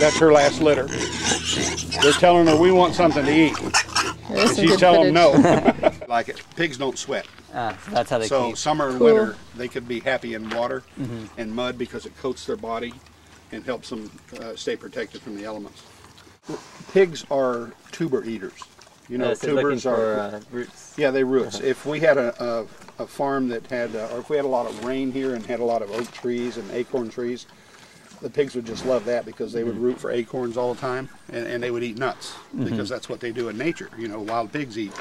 That's her last litter. They're telling her we want something to eat. And she's telling them no. Like it. Pigs don't sweat. So that's how they keep. Summer and winter, they could be happy in water and mud because it coats their body and helps them stay protected from the elements. Pigs are tuber eaters. You know, tubers are roots. Yeah, they roots. If we had a farm that had, or if we had a lot of rain here and had a lot of oak trees and acorn trees, the pigs would just love that because they would root for acorns all the time, and they would eat nuts because that's what they do in nature. You know, wild pigs eat.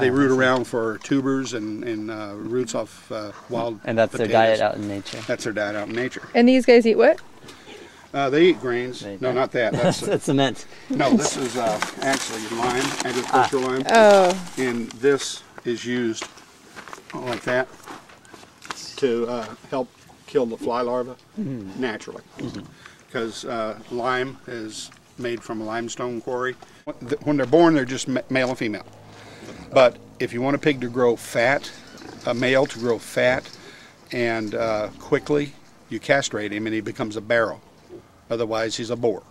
They root around for tubers and roots off wild And that's potatoes. their diet out in nature. That's their diet out in nature. And these guys eat what? They eat grains. No, not that. That's cement. No, this is actually lime, agricultural lime. Oh. And this is used like that to help kill the fly larvae naturally. Because lime is made from a limestone quarry. When they're born, they're just male and female. But if you want a pig to grow fat, a male to grow fat and quickly, you castrate him and he becomes a barrow. Otherwise, he's a boar.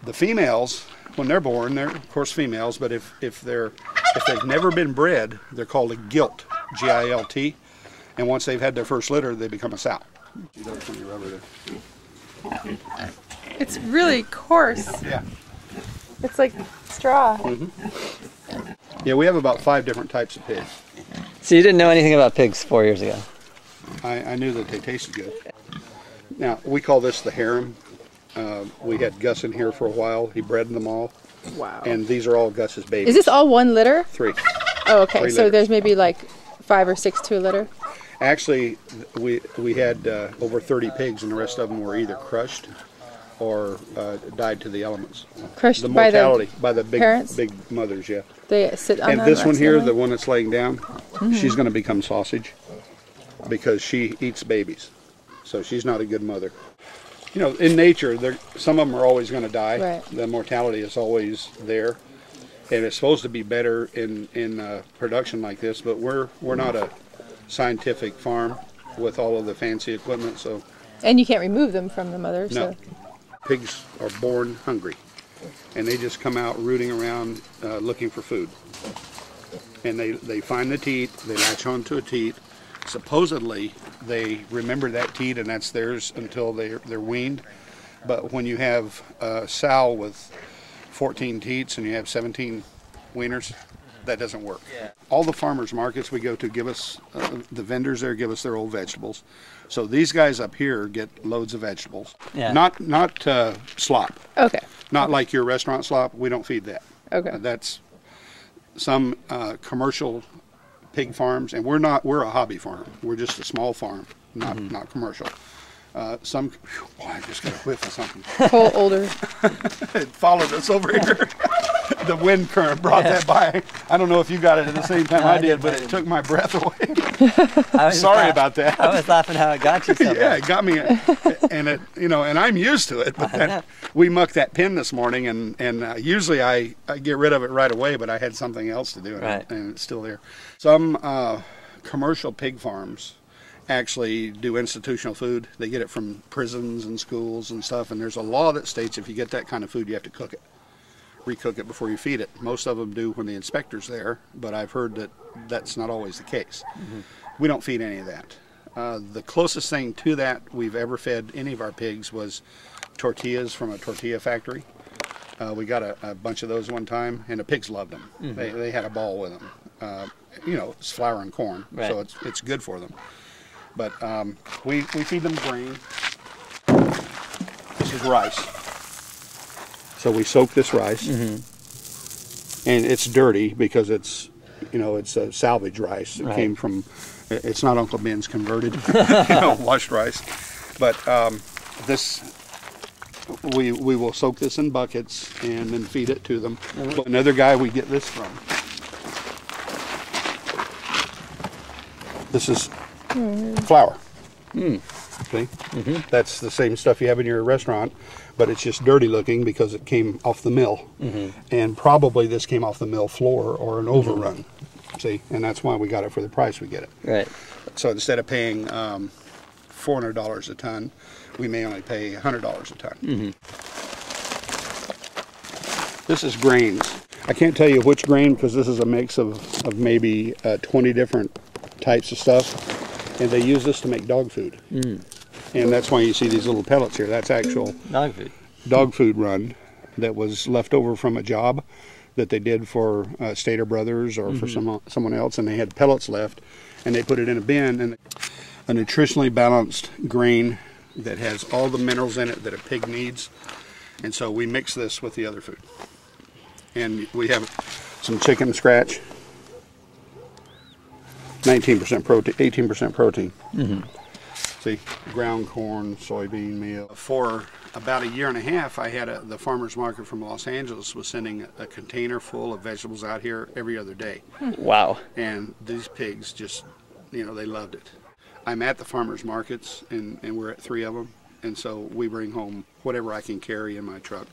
The females, when they're born, they're of course females, but if they've never been bred, they're called a gilt, G-I-L-T. And once they've had their first litter, they become a sow. It's really coarse. Yeah. It's like straw. Yeah, we have about 5 different types of pigs. So you didn't know anything about pigs 4 years ago? I knew that they tasted good. Now, we call this the harem. We had Gus in here for a while. He bred them all. Wow. And these are all Gus's babies. Is this all one litter? 3. Oh, okay. 3 So litters. there's maybe like 5 or 6 to a litter? Actually, we had over 30 pigs, and the rest of them were either crushed or died to the elements. Crushed the by mortality by the big parents? big mothers, yeah. They sit on And them this one here, the accidentally? one that's laying down, she's going to become sausage because she eats babies. So she's not a good mother. You know, in nature, some of them are always going to die. Right. The mortality is always there, and it's supposed to be better in production like this. But we're not a scientific farm with all of the fancy equipment, so. And you can't remove them from the mother. No. So. Pigs are born hungry, and they just come out rooting around looking for food. And they find the teat, they latch onto a teat. Supposedly, they remember that teat, and that's theirs until they're weaned. But when you have a sow with 14 teats and you have 17 weaners, that doesn't work. Yeah. All the farmers markets we go to give us, the vendors there give us their old vegetables. So these guys up here get loads of vegetables. Yeah. Not slop. Okay. Not like your restaurant slop. We don't feed that. Okay. That's some commercial pig farms, and we're a hobby farm. We're just a small farm, not commercial. I just got a whiff of something. Whole older. It followed us over here. The wind current brought that by. I don't know if you got it at the same time I did, but it took my breath away. Sorry about that. I was laughing how it got you so Yeah, it got me, and and I'm used to it. But then we mucked that pin this morning, and usually I get rid of it right away, but I had something else to do, and it's still there. Some commercial pig farms actually do institutional food. They get it from prisons and schools and stuff, and there's a law that states if you get that kind of food, you have to cook it. Recook it before you feed it. Most of them do when the inspector's there, but I've heard that that's not always the case. We don't feed any of that. The closest thing to that we've ever fed any of our pigs was tortillas from a tortilla factory. We got a bunch of those one time, and the pigs loved them. They had a ball with them. It's flour and corn, so it's good for them. But we feed them grain. This is rice. So we soak this rice, and it's dirty because it's a salvage rice. It came from, it's not Uncle Ben's converted, washed rice. But we will soak this in buckets and then feed it to them. Another guy we get this from. This is flour. Okay? That's the same stuff you have in your restaurant, but it's just dirty looking because it came off the mill. And probably this came off the mill floor or an overrun. See, and that's why we got it for the price we get it. Right. So instead of paying $400 a ton, we may only pay $100 a ton. This is grains. I can't tell you which grain because this is a mix of maybe 20 different types of stuff. And they use this to make dog food. Mm. And that's why you see these little pellets here. That's actual dog food run that was left over from a job that they did for Stater Brothers or for someone else, and they had pellets left, and they put it in a bin, and a nutritionally balanced grain that has all the minerals in it that a pig needs. And so we mix this with the other food. And we have some chicken scratch, 19% protein, 18% protein. Mm-hmm. See, ground corn, soybean meal. For about a year and a half, I had the farmer's market from Los Angeles was sending a container full of vegetables out here every other day. Wow. And these pigs just, they loved it. I'm at the farmer's markets, and we're at 3 of them. And so we bring home whatever I can carry in my truck.